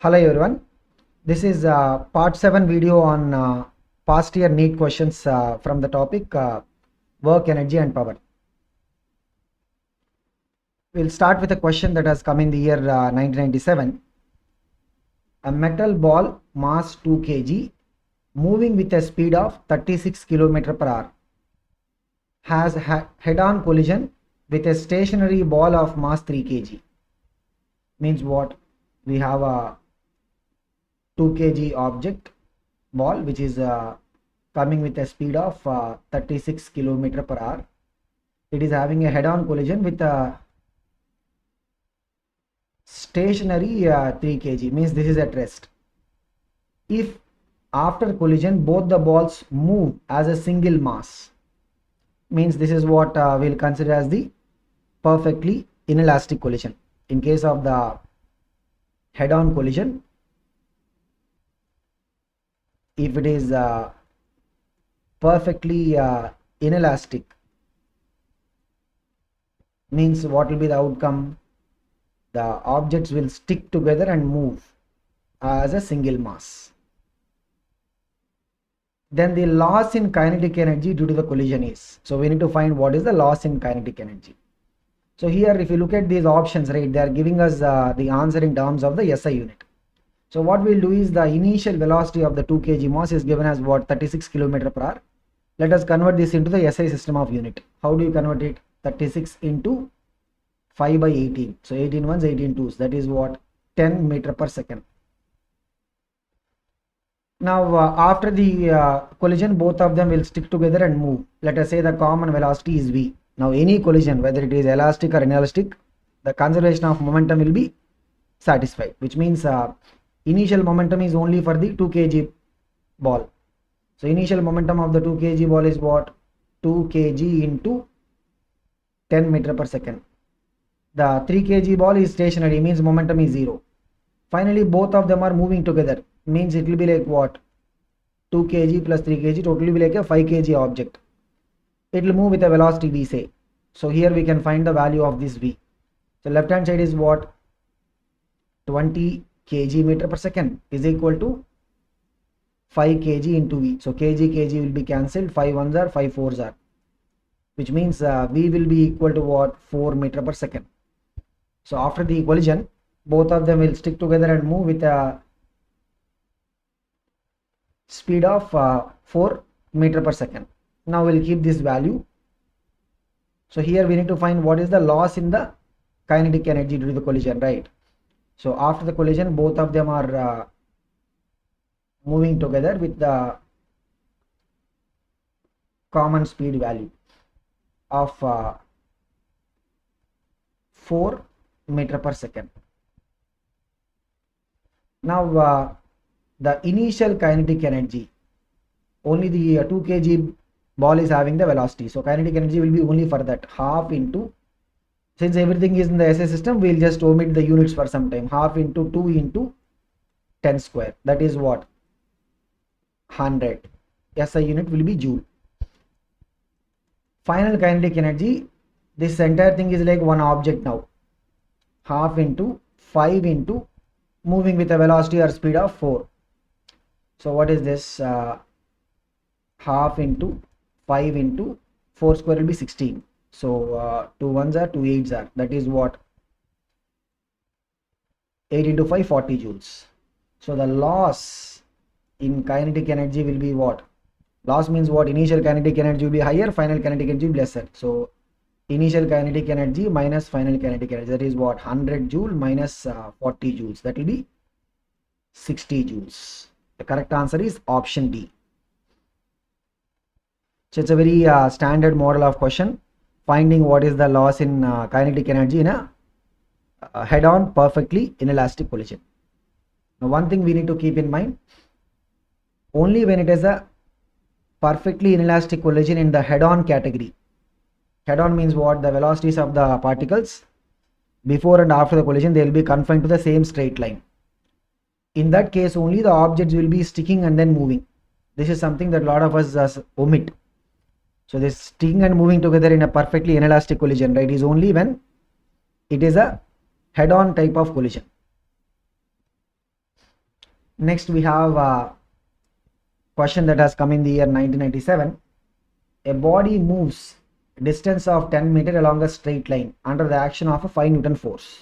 Hello everyone, this is part 7 video on past year NEET questions from the topic work, energy and power. We'll start with a question that has come in the year 1997. A metal ball mass 2 kg moving with a speed of 36 km per hour has head-on collision with a stationary ball of mass 3 kg. Means what? We have a 2 kg object ball which is coming with a speed of 36 km per hour. It is having a head-on collision with a stationary 3 kg, means this is at rest. If after collision both the balls move as a single mass, means this is what we'll consider as the perfectly inelastic collision. In case of the head-on collision, if it is perfectly inelastic, means what will be the outcome? The objects will stick together and move as a single mass. Then the loss in kinetic energy due to the collision is, so we need to find what is the loss in kinetic energy. So here if you look at these options, right, they are giving us the answer in terms of the SI unit. So what we'll do is the initial velocity of the 2 kg mass is given as what? 36 km per hour. Let us convert this into the SI system of unit. How do you convert it? 36 into 5 by 18. So 18 ones, 18 twos. That is what? 10 meter per second. Now after the collision, both of them will stick together and move. Let us say the common velocity is V. Now any collision, whether it is elastic or inelastic, the conservation of momentum will be satisfied, which means initial momentum is only for the 2 kg ball. So initial momentum of the 2 kg ball is what? 2 kg into 10 meter per second. The 3 kg ball is stationary, means momentum is 0. Finally both of them are moving together, means it will be like what? 2 kg plus 3 kg, totally be like a 5 kg object. It will move with a velocity V, say. So here we can find the value of this V. So left hand side is what? 20 kg meter per second is equal to 5 kg into V. So kg will be cancelled, 5 ones are, 5 fours are, which means V will be equal to what? 4 meter per second. So after the collision, both of them will stick together and move with a speed of 4 meter per second. Now we'll keep this value. So here we need to find what is the loss in the kinetic energy due to the collision, right? So after the collision, both of them are moving together with the common speed value of 4 meter per second. Now the initial kinetic energy, only the 2 kg ball is having the velocity, so kinetic energy will be only for that, half into, since everything is in the SI system, we'll just omit the units for some time, half into 2 into 10 square, that is what? 100. SI unit will be joule. Final kinetic energy, this entire thing is like one object now, half into 5 into moving with a velocity or speed of 4. So what is this? Half into 5 into 4 square will be 16. So 2 ones are, 2 eights are, that is what? 8 into 5, 40 joules. So the loss in kinetic energy will be what? Loss means what? Initial kinetic energy will be higher, final kinetic energy will be lesser. So initial kinetic energy minus final kinetic energy, that is what? 100 joule minus 40 joules, that will be 60 joules. The correct answer is option D. So it's a very standard model of question, finding what is the loss in kinetic energy in a head-on perfectly inelastic collision. Now one thing we need to keep in mind, only when it is a perfectly inelastic collision in the head-on category. Head-on means what? The velocities of the particles before and after the collision, they will be confined to the same straight line. In that case only the objects will be sticking and then moving. This is something that a lot of us omit. So this sticking and moving together in a perfectly inelastic collision, right, is only when it is a head-on type of collision. Next we have a question that has come in the year 1997. A body moves distance of 10 meter along a straight line under the action of a 5 Newton force.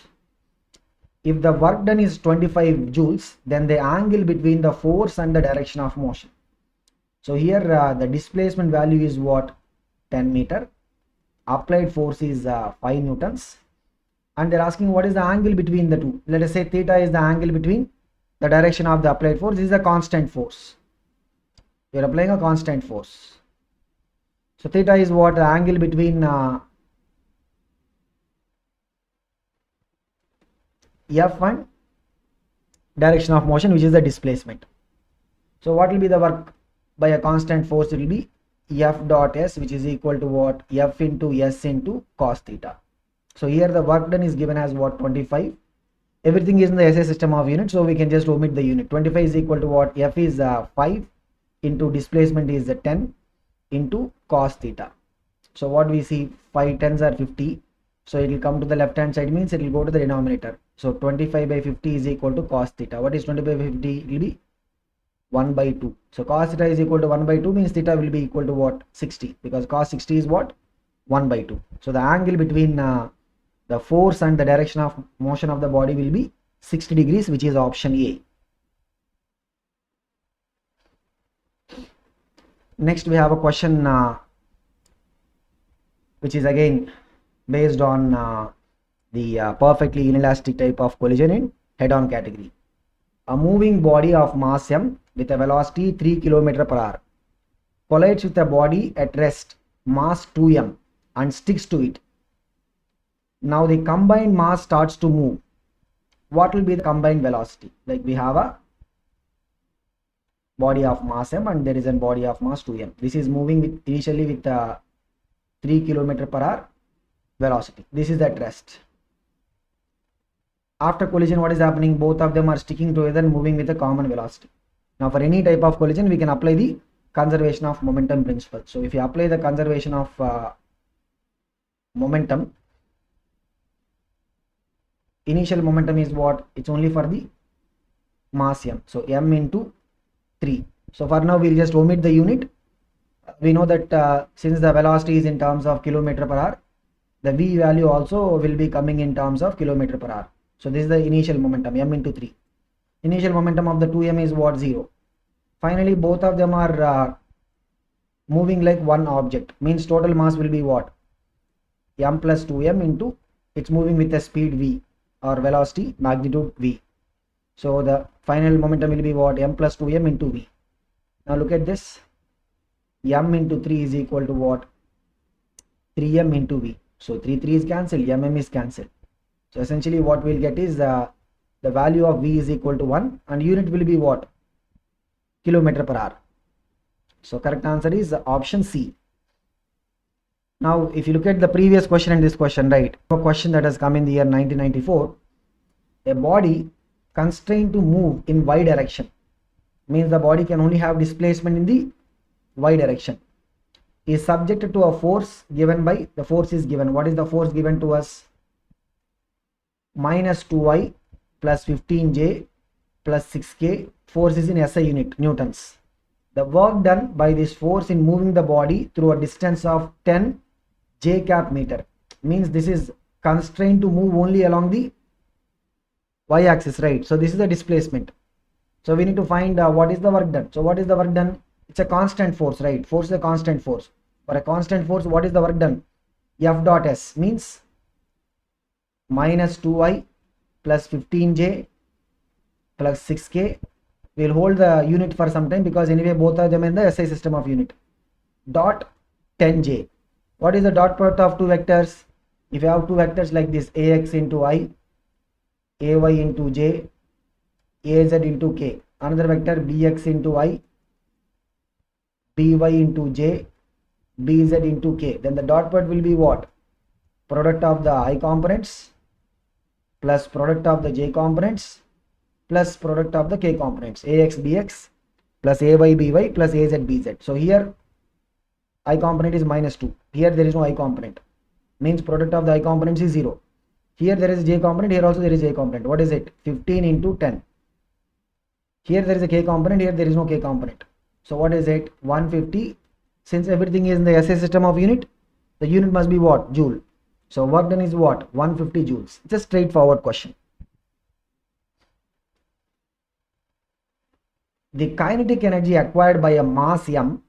If the work done is 25 joules, then the angle between the force and the direction of motion. So here the displacement value is what? 10 meter. Applied force is 5 newtons. And they're asking what is the angle between the two. Let us say theta is the angle between the direction of the applied force. This is a constant force. We are applying a constant force. So theta is what? The angle between F and direction of motion, which is the displacement. So what will be the work by a constant force? It will be F dot S, which is equal to what? F into S into cos theta. So here the work done is given as what? 25. Everything is in the SI system of unit, so we can just omit the unit. 25 is equal to what? F is 5 into displacement is 10 into cos theta. So what we see, 5 tens are 50. So it will come to the left hand side, means it will go to the denominator. So 25 by 50 is equal to cos theta. What is 25 by 50? It will be 1 by 2. So cos theta is equal to 1 by 2 means theta will be equal to what? 60, because cos 60 is what? 1 by 2. So the angle between the force and the direction of motion of the body will be 60 degrees, which is option A. Next we have a question which is again based on the perfectly inelastic type of collision in head-on category. A moving body of mass m with a velocity 3 km per hour collides with a body at rest mass 2m and sticks to it. Now the combined mass starts to move. What will be the combined velocity? Like we have a body of mass m and there is a body of mass 2m. This is moving initially with 3 km per hour velocity. This is at rest. After collision, what is happening? Both of them are sticking together and moving with a common velocity. Now for any type of collision, we can apply the conservation of momentum principle. So if you apply the conservation of momentum, initial momentum is what? It's only for the mass m. So m into 3. So for now, we'll just omit the unit. We know that since the velocity is in terms of kilometer per hour, the v value also will be coming in terms of kilometer per hour. So this is the initial momentum, m into 3. Initial momentum of the 2m is what? 0. Finally, both of them are moving like one object. Means total mass will be what? m plus 2m into, it's moving with a speed v or velocity magnitude v. So the final momentum will be what? M plus 2m into v. Now look at this. M into 3 is equal to what? 3m into v. So 3 is cancelled, mm is cancelled. So essentially what we'll get is the value of v is equal to 1 and unit will be what? Kilometer per hour. So correct answer is option C. Now if you look at the previous question and this question, right? A question that has come in the year 1994. A body constrained to move in y direction, means the body can only have displacement in the y direction, is subjected to a force given by, the force is given. What is the force given to us? Minus 2y plus 15j plus 6k. Force is in SI unit, newtons. The work done by this force in moving the body through a distance of 10 j cap meter, means this is constrained to move only along the y axis, right? So this is the displacement. So we need to find what is the work done. So what is the work done? It's a constant force, right? Force is a constant force. For a constant force, what is the work done? F dot S means minus 2y plus 15j plus 6k. We'll hold the unit for some time because anyway both of them in the SI system of unit. Dot 10j. What is the dot product of two vectors? If you have two vectors like this, ax into I, ay into j, az into k. Another vector bx into I, by into j, bz into k. Then the dot product will be what? Product of the I components plus product of the j components plus product of the k components, ax bx plus ay by plus az bz. So here I component is minus 2. Here there is no I component. Means product of the I components is 0. Here there is j component. Here also there is j component. What is it? 15 into 10. Here there is a k component, here there is no k component. So what is it? 150. Since everything is in the SI system of unit, the unit must be what? Joule. So work done is what? 150 joules. It's a straightforward question. The kinetic energy acquired by a mass m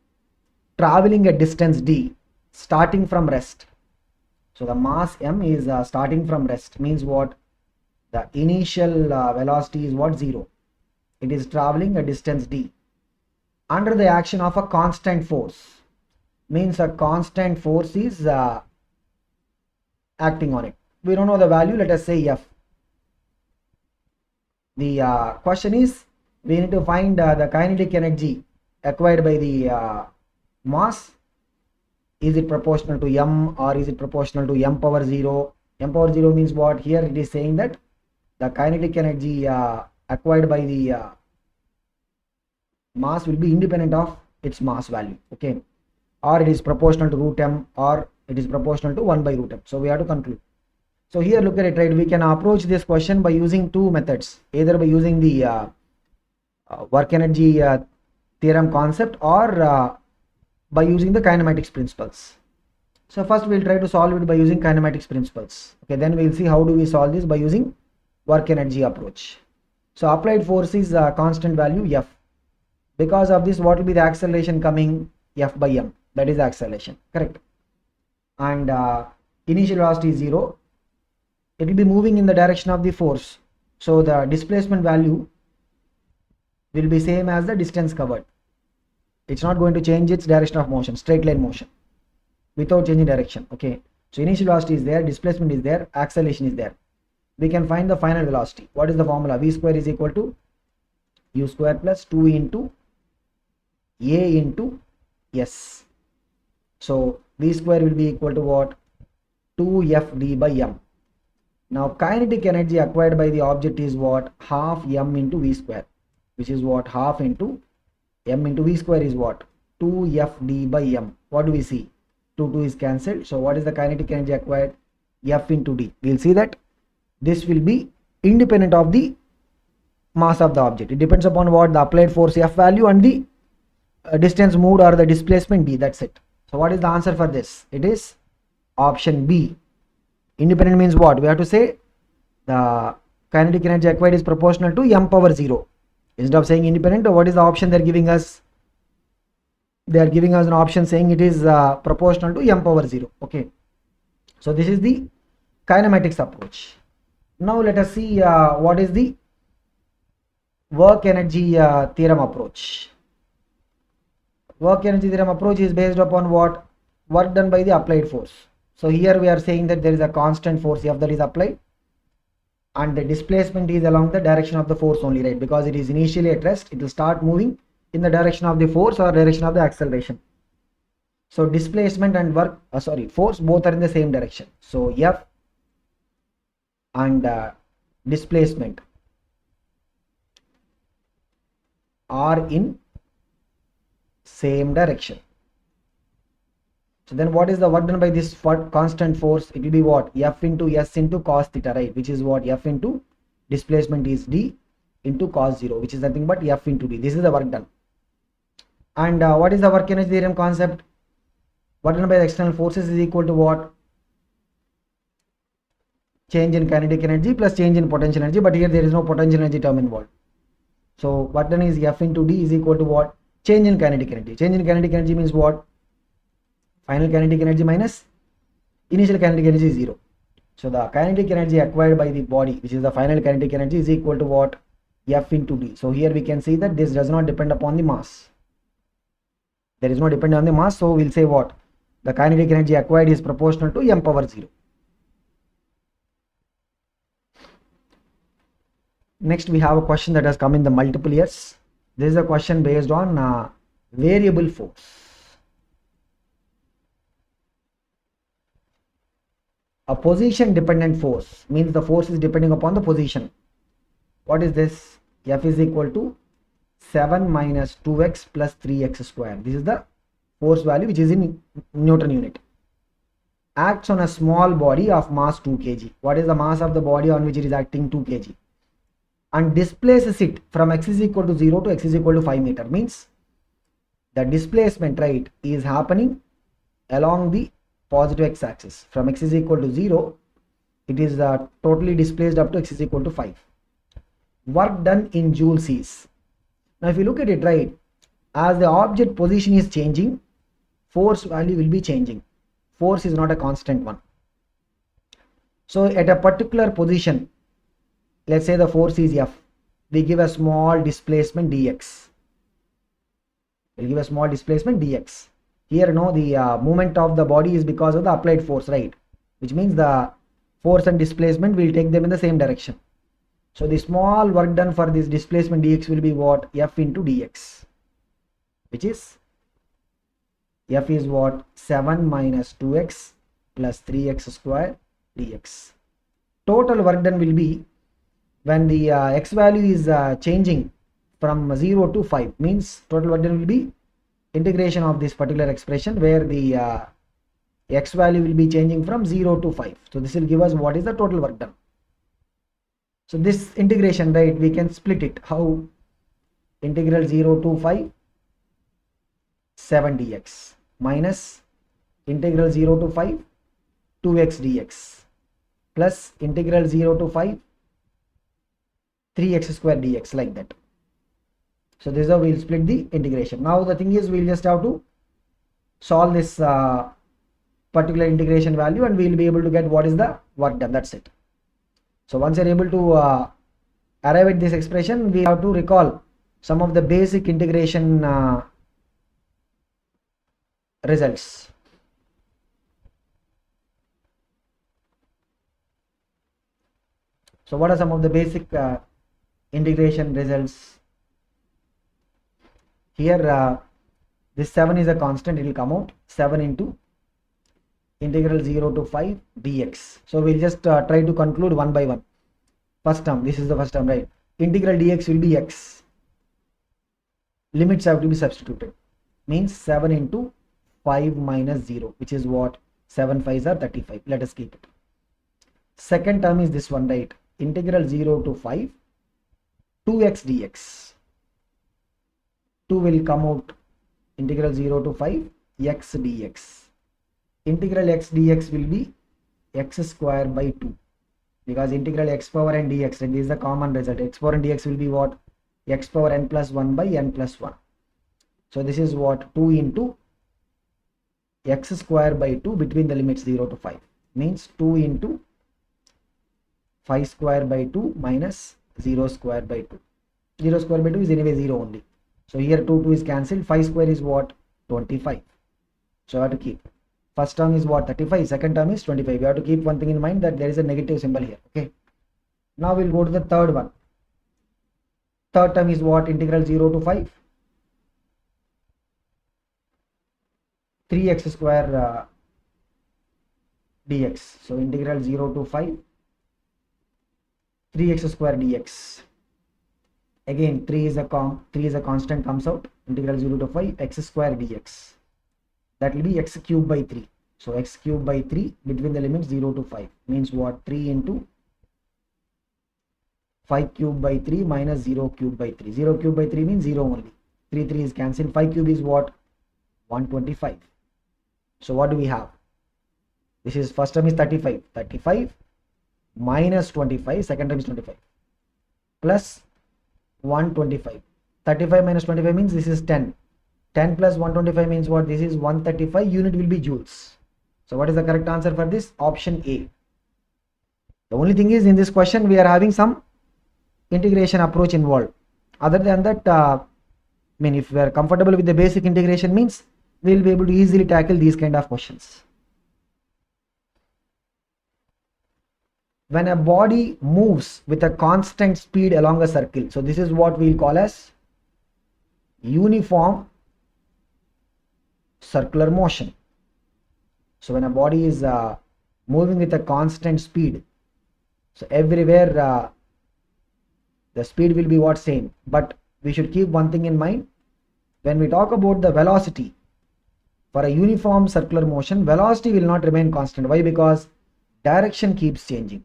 traveling a distance d starting from rest. So the mass m is starting from rest, means what? The initial velocity is what? 0. It is traveling a distance d under the action of a constant force, means a constant force is acting on it. We don't know the value, let us say f. The question is, we need to find the kinetic energy acquired by the mass. Is it proportional to m or is it proportional to m power 0? M power 0 means what? Here it is saying that the kinetic energy acquired by the mass will be independent of its mass value, okay? Or it is proportional to root m, or it is proportional to 1 by root m. So we have to conclude. So here look at it, right? We can approach this question by using two methods, either by using the work energy theorem concept, or by using the kinematics principles. So first we'll try to solve it by using kinematics principles. Okay, then we'll see how do we solve this by using work energy approach. So applied force is constant value f. Because of this, what will be the acceleration coming? F by m. That is the acceleration, correct? And initial velocity is 0. It will be moving in the direction of the force. So the displacement value will be same as the distance covered. It's not going to change its direction of motion, straight line motion, without changing direction, okay? So initial velocity is there, displacement is there, acceleration is there. We can find the final velocity. What is the formula? V square is equal to u square plus 2 into a into s. So v square will be equal to what? 2fd by m. Now kinetic energy acquired by the object is what? Half m into v square, which is what? Half into m into v square is what? 2fd by m. What do we see? 2 is cancelled. So what is the kinetic energy acquired? F into d. We'll see that this will be independent of the mass of the object. It depends upon what? The applied force F value and the distance moved or the displacement d. That's it. So what is the answer for this? It is option B. Independent means what? We have to say the kinetic energy acquired is proportional to m power 0. Instead of saying independent, what is the option they are giving us? They are giving us an option saying it is proportional to m power 0. Okay. So this is the kinematics approach. Now let us see what is the work energy theorem approach. Work energy theorem approach is based upon what? Work done by the applied force. So here we are saying that there is a constant force F that is applied, and the displacement is along the direction of the force only, right? Because it is initially at rest, it will start moving in the direction of the force or direction of the acceleration. So displacement and work, force both are in the same direction. So F and displacement are in same direction. So then what is the work done by this constant force? It will be what? F into S into cos theta, right? Which is what? F into displacement is d into cos 0, which is nothing but F into d. This is the work done. And what is the work energy theorem concept? Work done by the external forces is equal to what? Change in kinetic energy plus change in potential energy, but here there is no potential energy term involved. So work done is F into d is equal to what? Change in kinetic energy. Change in kinetic energy means what? Final kinetic energy minus initial kinetic energy is 0. So the kinetic energy acquired by the body, which is the final kinetic energy, is equal to what? F into d. So here we can see that this does not depend upon the mass. There is no dependence on the mass, so we'll say what? The kinetic energy acquired is proportional to m power 0. Next we have a question that has come in the multiple years. This is a question based on variable force. A position dependent force means the force is depending upon the position. What is this? F is equal to 7 minus 2x plus 3x square. This is the force value which is in Newton unit. Acts on a small body of mass 2 kg. What is the mass of the body on which it is acting? 2 kg. and displaces it from x is equal to 0 to x is equal to 5 meter, means the displacement, right, is happening along the positive x axis. From x is equal to 0, it is totally displaced up to x is equal to 5. Work done in joules is, now if you look at it, right, as the object position is changing, force value will be changing. Force is not a constant one. So at a particular position, let's say the force is F, we give a small displacement dx. We'll give a small displacement dx. Here, no, the movement of the body is because of the applied force, right? Which means the force and displacement will take them in the same direction. So the small work done for this displacement dx will be what? F into dx, which is F is what? 7 minus 2x plus 3x square dx. Total work done will be, when the x value is changing from 0 to 5, means total work done will be integration of this particular expression where the x value will be changing from 0 to 5. So this will give us what is the total work done. So this integration, right, we can split it. How? Integral 0 to 5, 7 dx minus integral 0 to 5, 2x dx plus integral 0 to 5, 3x square dx, like that. So this is how we'll split the integration. Now the thing is, we'll just have to solve this particular integration value and we'll be able to get what is the work done. That's it. So once you're able to arrive at this expression, we have to recall some of the basic integration results. So what are some of the basic integration results? Here this 7 is a constant, it will come out 7 into integral 0 to 5 dx. So we'll just try to conclude one by one. First term, this is the first term, right? Integral dx will be x. Limits have to be substituted. Means 7 into 5 minus 0, which is what? 7 5s are 35. Let us keep it. Second term is this one, right? Integral 0 to 5 2x dx. 2 will come out integral 0 to 5 x dx. Integral x dx will be x square by 2, because integral x power n dx, and this is the common result. X power n dx will be what? X power n plus 1 by n plus 1. So this is what? 2 into x square by 2 between the limits 0 to 5, means 2 into 5 square by 2 minus 0 square by 2. 0 square by 2 is anyway 0 only. So here 2 is cancelled. 5 square is what? 25. So I have to keep. First term is what? 35. Second term is 25. You have to keep one thing in mind, that there is a negative symbol here. Okay. Now we'll go to the third one. Third term is what? Integral 0 to 5 3x square dx. So integral 0 to 5 3x square dx. Again 3 is a constant, comes out. Integral 0 to 5 x square dx. That will be x cube by 3. So x cube by 3 between the limits 0 to 5, means what? 3 into 5 cube by 3 minus 0 cube by 3. 0 cube by 3 means 0 only. 3 is cancelled. 5 cube is what? 125. So what do we have? This is first term is 35. 35 minus 25. Second term is 25 plus 125. 35 minus 25 means this is 10. 10 plus 125 means what? This is 135. Unit will be joules. So what is the correct answer for this? Option A. The only thing is, in this question we are having some integration approach involved. Other than that, if we are comfortable with the basic integration, means we will be able to easily tackle these kind of questions. When a body moves with a constant speed along a circle, so this is what we will call as uniform circular motion. So when a body is moving with a constant speed, so everywhere the speed will be what? Same. But we should keep one thing in mind. When we talk about the velocity, for a uniform circular motion, velocity will not remain constant. Why? Because direction keeps changing.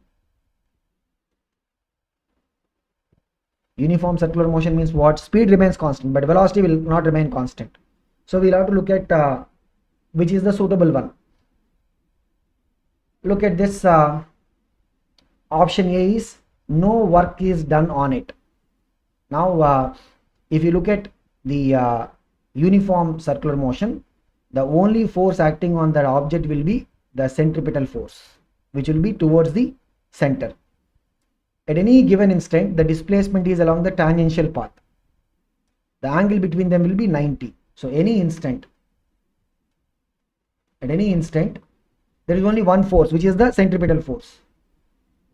Uniform circular motion means what? Speed remains constant, but velocity will not remain constant. So we'll have to look at which is the suitable one. Look at this. Option A is no work is done on it. Now, if you look at the uniform circular motion, the only force acting on that object will be the centripetal force, which will be towards the center. At any given instant, the displacement is along the tangential path. The angle between them will be 90. So at any instant, there is only one force, which is the centripetal force.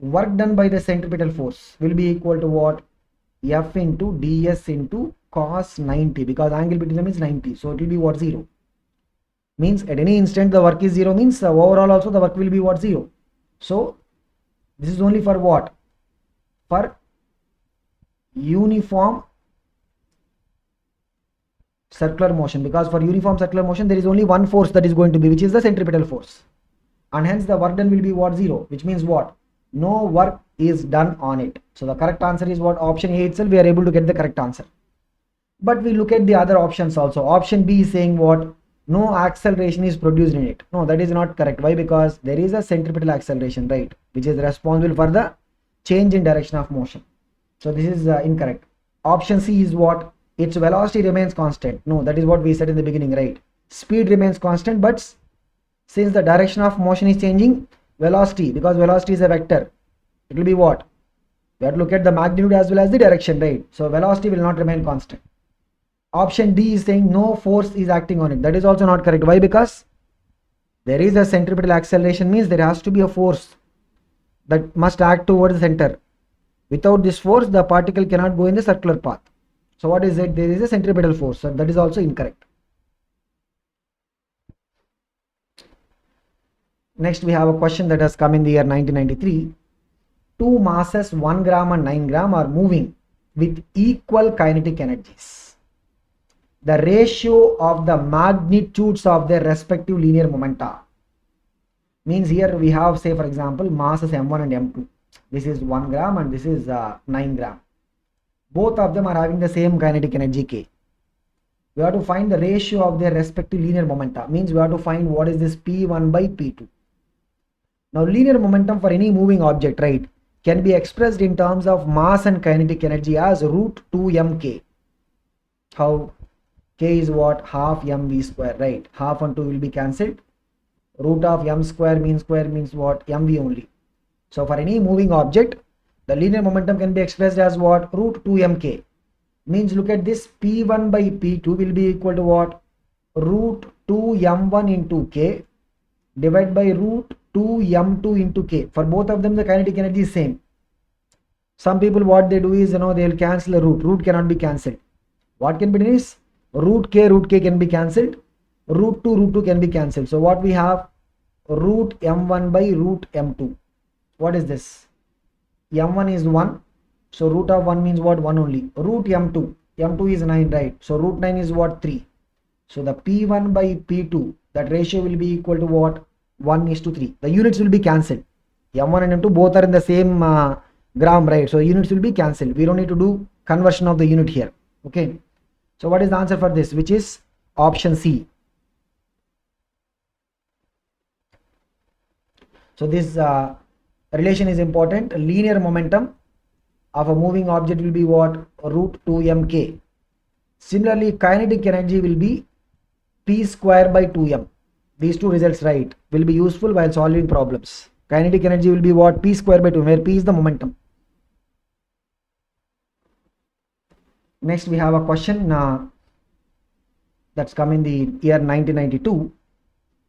Work done by the centripetal force will be equal to what? F into ds into cos 90, because angle between them is 90. So it will be what? 0. Means at any instant the work is 0, means overall also the work will be what? 0. So this is only for what? For uniform circular motion, because for uniform circular motion there is only one force that is going to be, which is the centripetal force, and hence the work done will be what? 0, which means what? No work is done on it. So the correct answer is what? Option A itself. We are able to get the correct answer. But we look at the other options also. Option B is saying what? No acceleration is produced in it. No, that is not correct. Why? Because there is a centripetal acceleration, right, which is responsible for the change in direction of motion. So this is incorrect. Option C is what? Its velocity remains constant. No, that is what we said in the beginning, right? Speed remains constant, but since the direction of motion is changing, velocity, because velocity is a vector, it will be what? We have to look at the magnitude as well as the direction, right? So velocity will not remain constant. Option D is saying no force is acting on it. That is also not correct. Why? Because there is a centripetal acceleration, means there has to be a force that must act towards the center. Without this force, the particle cannot go in the circular path. So what is it? There is a centripetal force. So that is also incorrect. Next, we have a question that has come in the year 1993. Two masses 1 gram and 9 gram are moving with equal kinetic energies. The ratio of the magnitudes of their respective linear momenta, means here we have, say for example, masses m1 and m2. This is 1 gram and this is 9 gram. Both of them are having the same kinetic energy k. We have to find the ratio of their respective linear momenta, means we have to find what is this p1 by p2. Now linear momentum for any moving object, right, can be expressed in terms of mass and kinetic energy as root 2 mk. How? K is what? Half mv square, right? Half and 2 will be cancelled. Root of m square means what? Mv only. So for any moving object, the linear momentum can be expressed as what? Root 2 mk. Means look at this, p1 by p2 will be equal to what? Root 2 m1 into k divided by root 2 m2 into k. For both of them the kinetic energy is same. Some people what they do is, they will cancel a root cannot be cancelled. What can be done is root k can be cancelled, root 2 can be cancelled. So what we have? Root m1 by root m2. What is this? m1 is 1, so root of 1 means what? 1 only. Root m2 is 9, right? So root 9 is what? 3. So the p1 by p2, that ratio will be equal to what? 1:3. The units will be cancelled. m1 and m2 both are in the same gram, right? So units will be cancelled. We don't need to do conversion of the unit here. Okay. So what is the answer for this? Which is option C. So this relation is important. Linear momentum of a moving object will be what? Root 2 mk. Similarly, kinetic energy will be p square by 2m. These two results, right, will be useful while solving problems. Kinetic energy will be what? P square by 2, where p is the momentum. Next, we have a question that's come in the year 1992.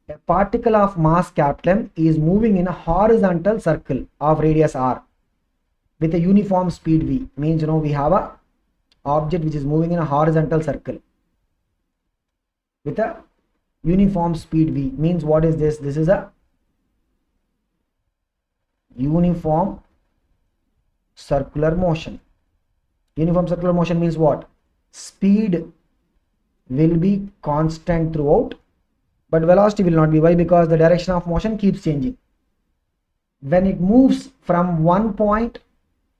A particle of mass M is moving in a horizontal circle of radius r with a uniform speed v. Means, we have a object which is moving in a horizontal circle with a uniform speed v. Means what is this? This is a uniform circular motion. Uniform circular motion means what? Speed will be constant throughout, but velocity will not be. Why? Because the direction of motion keeps changing. When it moves from one point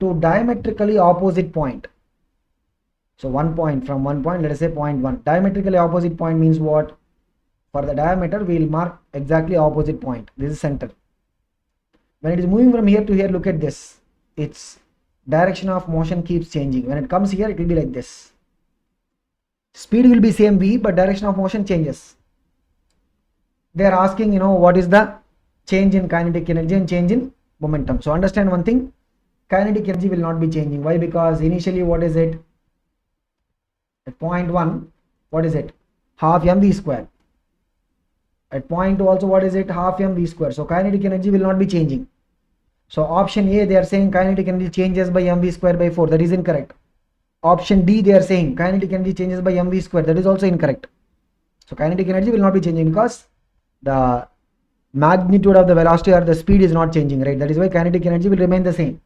to diametrically opposite point, So 1 point, from 1 point, let us say 0.1. Diametrically opposite point means what? For the diameter, we will mark exactly opposite point. This is center. When it is moving from here to here, look at this. Its direction of motion keeps changing. When it comes here, it will be like this. Speed will be same v, but direction of motion changes. They are asking, what is the change in kinetic energy and change in momentum. So understand one thing, kinetic energy will not be changing. Why? Because initially, what is it? At point 1, what is it? Half mv square. At point 2 also, what is it? Half mv square. So kinetic energy will not be changing. So option A, they are saying kinetic energy changes by mv square by 4. That is incorrect. Option D, they are saying kinetic energy changes by mv square. That is also incorrect. So kinetic energy will not be changing because the magnitude of the velocity or the speed is not changing, right? That is why kinetic energy will remain the same.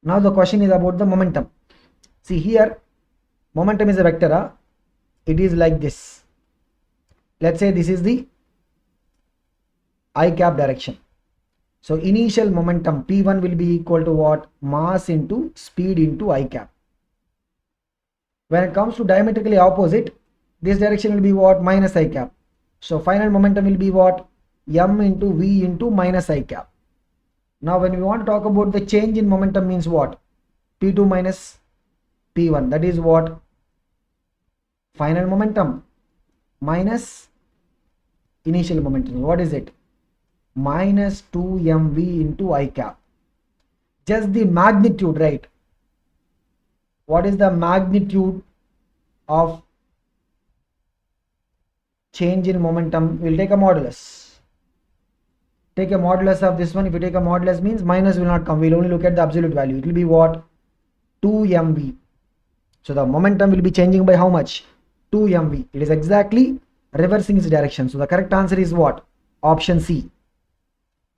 Now the question is about the momentum. See here, momentum is a vector. It is like this. Let's say this is the I cap direction. So initial momentum P1 will be equal to what? Mass into speed into I cap. When it comes to diametrically opposite, this direction will be what? Minus I cap. So final momentum will be what? M into V into minus I cap. Now when we want to talk about the change in momentum means what? P2 minus P1. That is what? Final momentum minus initial momentum. What is it? Minus 2mv into I cap. Just the magnitude, right? What is the magnitude of change in momentum? We'll take a modulus. Take a modulus of this one. If you take a modulus means minus will not come. We'll only look at the absolute value. It will be what? 2mv. So the momentum will be changing by how much? 2mv. It is exactly reversing its direction. So the correct answer is what? Option C.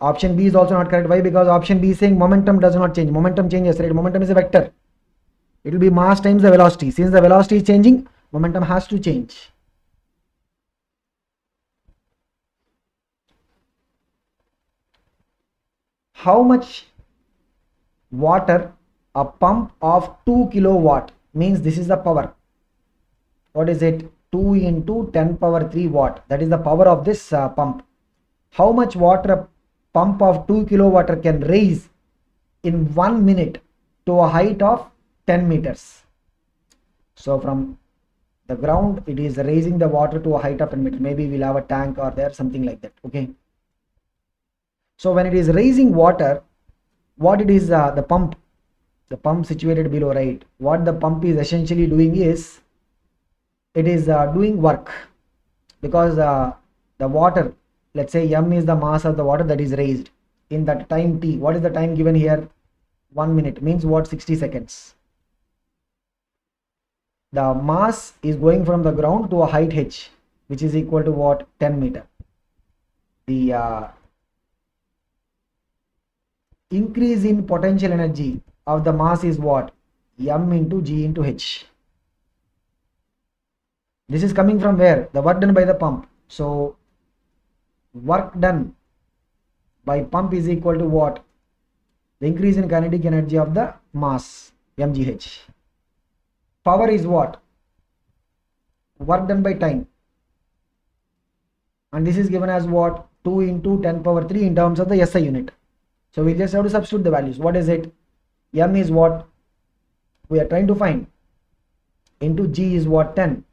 Option B is also not correct. Why? Because option B is saying momentum does not change. Momentum changes, right? Momentum is a vector. It will be mass times the velocity. Since the velocity is changing, momentum has to change. How much water a pump of 2 kilowatt means? This is the power. What is it? 2 into 10 power 3 watt. That is the power of this pump. How much water a pump of 2 kilowatt can raise in 1 minute to a height of 10 meters. So from the ground, it is raising the water to a height of 10 meters. Maybe we'll have a tank or there, something like that. Okay. So when it is raising water, what it is, the pump situated below, right? What the pump is essentially doing is, it is doing work, because the water, let's say m is the mass of the water that is raised in that time t. What is the time given here? 1 minute means what? 60 seconds. The mass is going from the ground to a height h, which is equal to what? 10 meter. The increase in potential energy of the mass is what? M into G into H. This is coming from where? The work done by the pump. So work done by pump is equal to what? The increase in kinetic energy of the mass, mgh. Power is what? Work done by time. And this is given as what? 2 into 10 power 3 in terms of the SI unit. So we just have to substitute the values. What is it? M is what we are trying to find. Into G is what? 10.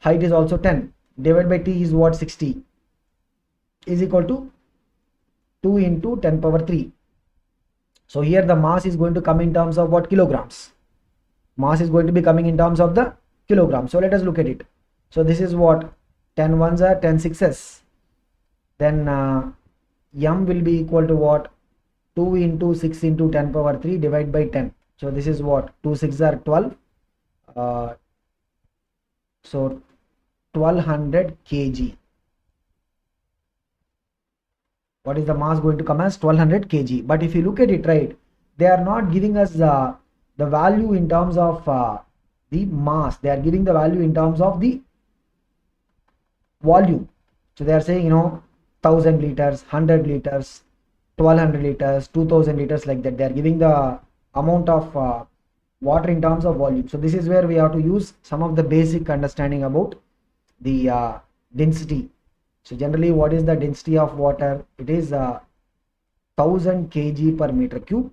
Height is also 10. Divided by T is what? 60. Is equal to 2 into 10 power 3. So here the mass is going to come in terms of what? Kilograms. Mass is going to be coming in terms of the kilograms. So let us look at it. So this is what? 10 ones are 10 sixes. Then M will be equal to what? 2 into 6 into 10 power 3 divided by 10. So this is what? 2 6 are 12. So 1200 kg. What is the mass going to come as? 1200 kg. But if you look at it, right, they are not giving us the value in terms of the mass. They are giving the value in terms of the volume. So they are saying, 1000 liters, 100 liters, 1200 liters, 2000 liters, like that. They are giving the amount of water in terms of volume. So this is where we have to use some of the basic understanding about the density. So generally, what is the density of water? It is 1000 kg per meter cube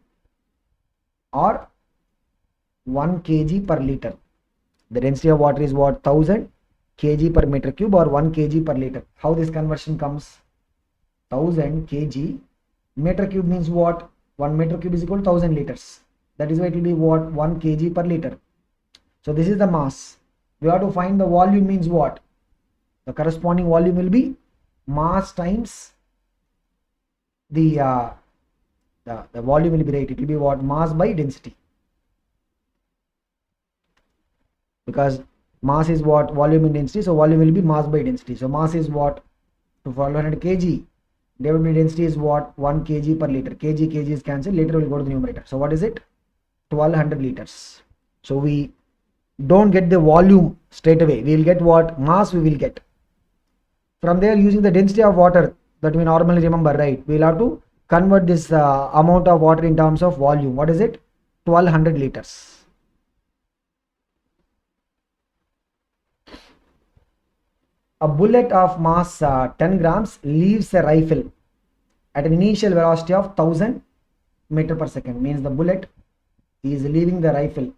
or 1 kg per liter. The density of water is what? 1000 kg per meter cube or 1 kg per liter. How this conversion comes? 1000 kg meter cube means what? 1 meter cube is equal to 1000 liters. That is why it will be what? 1 kg per liter. So this is the mass. We have to find the volume means what? The corresponding volume will be mass times the volume will be right. It will be what? Mass by density. Because mass is what? Volume in density. So volume will be mass by density. So mass is what? 1200 kg. Divided by density is what? 1 kg per liter. Kg is cancelled. Liter will go to the numerator. So what is it? 1200 liters. So we don't get the volume straight away. We will get what? Mass we will get. From there, using the density of water that we normally remember, right? We will have to convert this amount of water in terms of volume. What is it? 1200 liters. A bullet of mass 10 grams leaves a rifle at an initial velocity of 1000 meter per second. Means the bullet is leaving the rifle.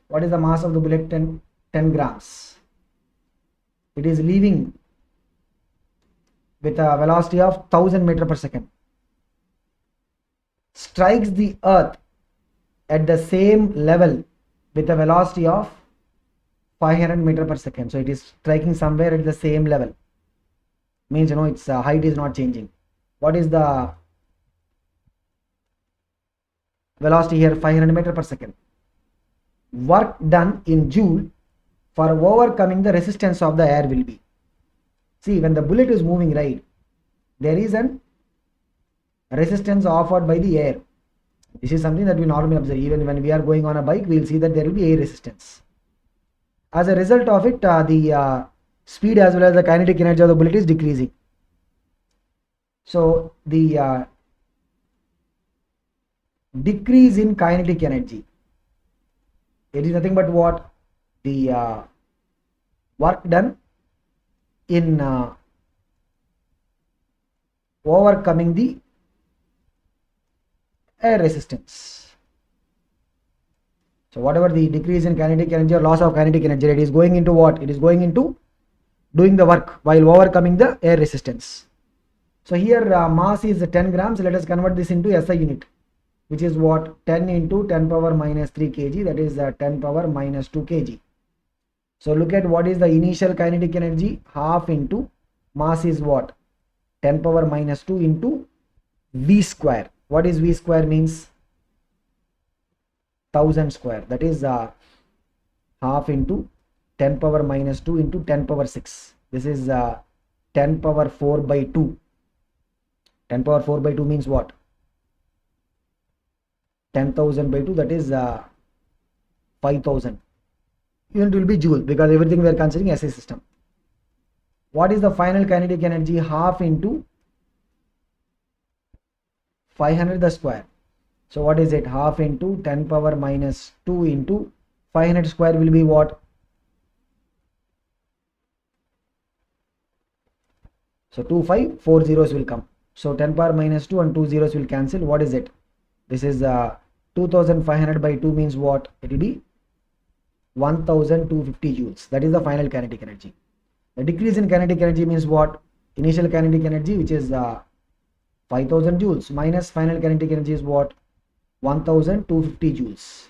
What is the mass of the bullet? 10 grams. It is leaving with a velocity of 1000 meter per second. Strikes the earth at the same level with a velocity of 500 meter per second. So it is striking somewhere at the same level. Means its height is not changing. What is the velocity here? 500 meter per second. Work done in joule for overcoming the resistance of the air will be. See, when the bullet is moving, right, there is an resistance offered by the air. This is something that we normally observe. Even when we are going on a bike, we will see that there will be air resistance. As a result of it, the speed as well as the kinetic energy of the bullet is decreasing. So the decrease in kinetic energy, it is nothing but what? The work done in overcoming the air resistance. So whatever the decrease in kinetic energy or loss of kinetic energy, it is going into what? It is going into doing the work while overcoming the air resistance. So here mass is 10 grams. Let us convert this into SI unit, which is what? 10 into 10 power minus 3 kg. That is 10 power minus 2 kg. So look at what is the initial kinetic energy. Half into mass is what? 10 power minus 2 into V square. What is V square means? 1000 square. That is half into 10 power minus 2 into 10 power 6. This is 10 power 4 by 2. 10 power 4 by 2 means what? 10,000 by 2, that is 5,000. Unit will be joule because everything we are considering SI system. What is the final kinetic energy? Half into 500 the square. So what is it? Half into 10 power minus 2 into 500 square will be what? So 2 5 4 zeros will come. So 10 power minus 2 and 2 zeros will cancel. What is it? This is 2500 by 2 means what? It will be 1250 joules. That is the final kinetic energy. The decrease in kinetic energy means what? Initial kinetic energy, which is 5000 joules, minus final kinetic energy is what? 1250 joules.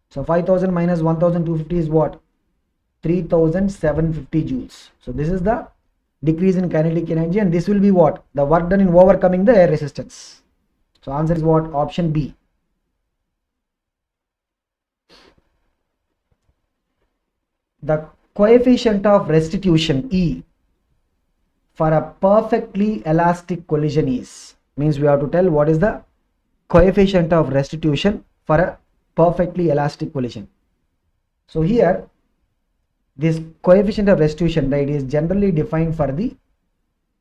So 5000 minus 1250 is what? 3750 joules. So this is the decrease in kinetic energy, and this will be what? The work done in overcoming the air resistance. So answer is what? Option B. The coefficient of restitution E for a perfectly elastic collision is, means we have to tell what is the coefficient of restitution for a perfectly elastic collision. So here this coefficient of restitution, right, is generally defined for the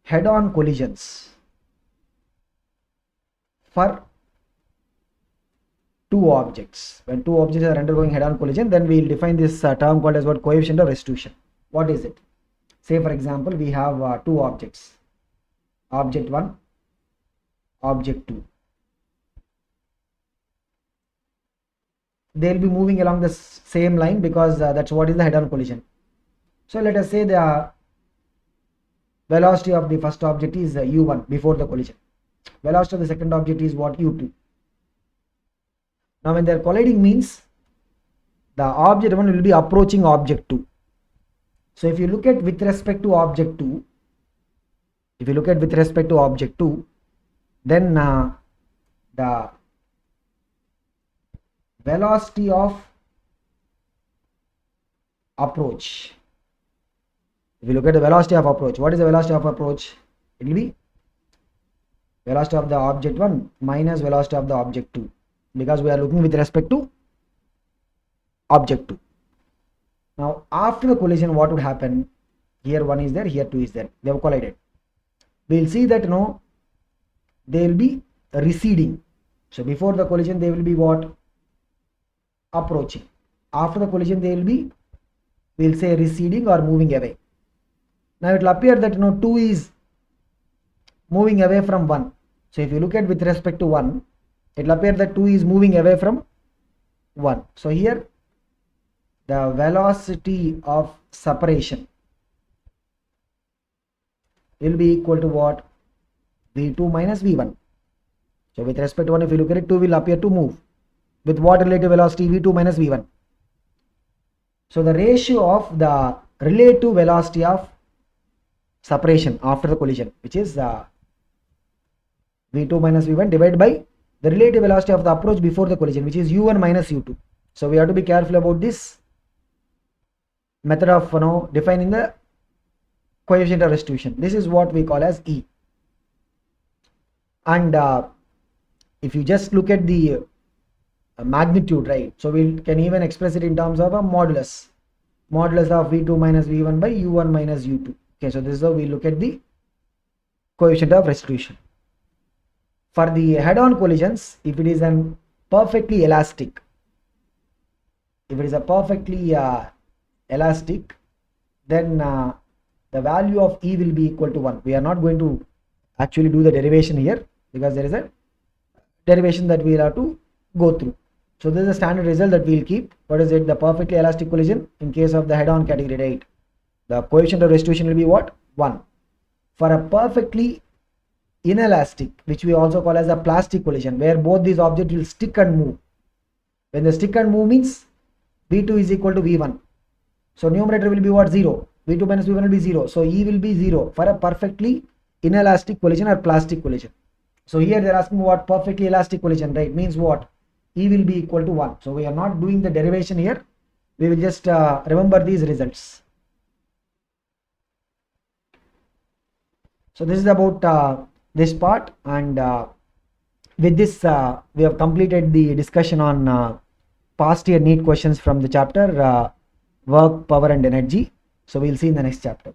head-on collisions. For two objects. When two objects are undergoing head-on collision, then we will define this term called as what? Coefficient of restitution. What is it? Say for example, we have two objects, object 1, object 2. They will be moving along the same line because that's what is the head-on collision. So let us say the velocity of the first object is u1 before the collision. Velocity of the second object is what? u2. Now when they are colliding means the object 1 will be approaching object 2. So if you look at with respect to object 2, then the velocity of approach. If you look at the velocity of approach, what is the velocity of approach? It will be velocity of the object 1 minus velocity of the object 2, because we are looking with respect to object 2. Now after the collision, what would happen? Here 1 is there, here 2 is there, they have collided. We will see that they will be receding. So before the collision they will be what? Approaching. After the collision they will be, we will say, receding or moving away. Now it will appear that 2 is moving away from 1. So if you look at with respect to 1, it will appear that 2 is moving away from 1. So here the velocity of separation will be equal to what? v2 minus v1. So with respect to 1, if you look at it, 2 will appear to move with what relative velocity? v2 minus v1. So the ratio of the relative velocity of separation after the collision, which is v2 minus v1 divided by the relative velocity of the approach before the collision, which is u1 minus u2. So we have to be careful about this method of defining the coefficient of restitution. This is what we call as E. And if you just look at the magnitude, right, so we can even express it in terms of a modulus of v2 minus v1 by u1 minus u2. Okay, so this is how we look at the coefficient of restitution. For the head-on collisions, if it is an perfectly elastic, elastic, then the value of E will be equal to 1. We are not going to actually do the derivation here because there is a derivation that we will have to go through. So this is a standard result that we will keep. What is it? The perfectly elastic collision in case of the head-on category, right? The coefficient of restitution will be what? 1. For a perfectly inelastic, which we also call as a plastic collision, where both these objects will stick and move. When they stick and move means v2 is equal to v1. So numerator will be what? 0. v2 minus v1 will be 0. So E will be 0 for a perfectly inelastic collision or plastic collision. So here they are asking what? Perfectly elastic collision, right? Means what? E will be equal to 1. So we are not doing the derivation here. We will just remember these results. So this is about this part, and with this we have completed the discussion on past year NEET questions from the chapter work, power and energy. So we will see in the next chapter.